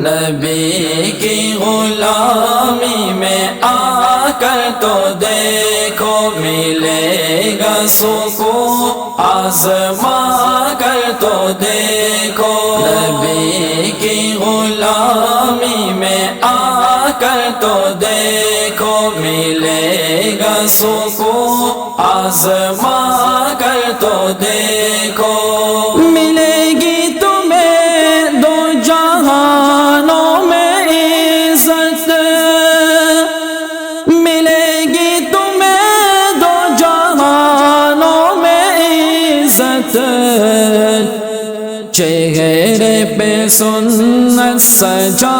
نبی کی غلامی میں آ کر تو دیکھو ملے گا سکون، آزما کر تو دیکھو نبی کی غلامی میں آ کر تو دیکھو ملے گا سکون، آزما کر تو دیکھو ملے گی تمہیں دو جہانوں میں عزت، ملے گی تمہیں دو جہانوں میں عزت، چہرے پہ سنت سجا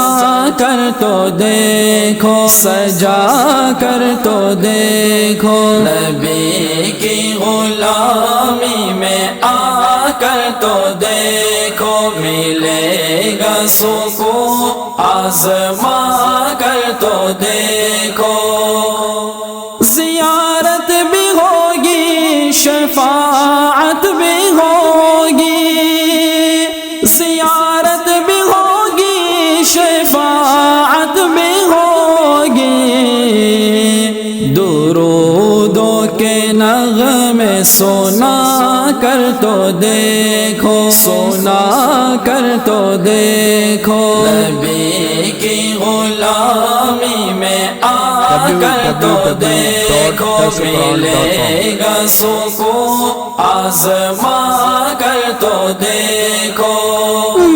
کر تو دیکھو، سجا کر تو دیکھو نبی کی غلامی میں آ کر تو دیکھو ملے گا سکون، آزما کر تو دیکھو زیارت بھی ہوگی، شفاعت بھی ہوگی، زیارت بھی ہوگی، شفاعت بھی ہوگی، درودوں کے نغمے سنا کر تو دیکھو، سنا کر تو دیکھو نبی کی غلامی میں آ کر تو دیکھو ملے گا سکون، آزما کر تو دیکھو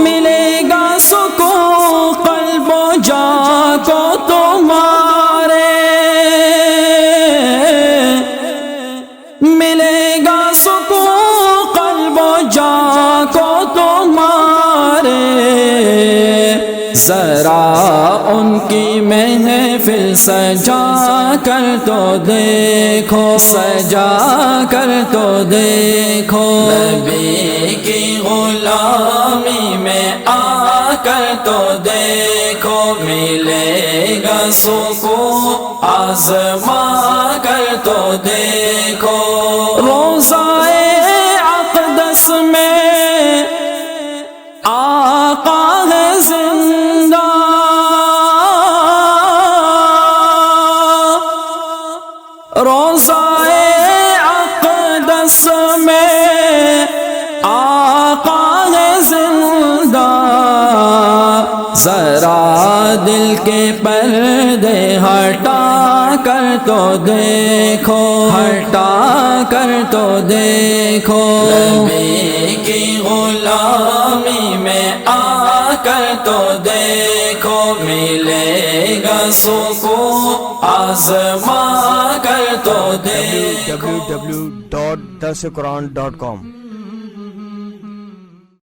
ملے گا سکون قلب و جان کو تمہارے، ملے گا سکون قلب و جان کو تمہارے، ذرا ان کی محفل سجا کر تو دیکھو، سجا کر تو دیکھو نبی کی غلامی میں آ کر تو دیکھو ملے گا سکون، آزما کر تو دیکھو روضائے اقدس میں آقا ہے زندہ، روضائے اقدس میں آقا ہے زندہ، ذرا دل کے پردے ہٹا کر تو دیکھو، ہٹا کر تو دیکھو نبی کی غلامی میں آ کر تو دیکھو ملے گا سکون، آزما کر تو دیکھو www.dasquran.com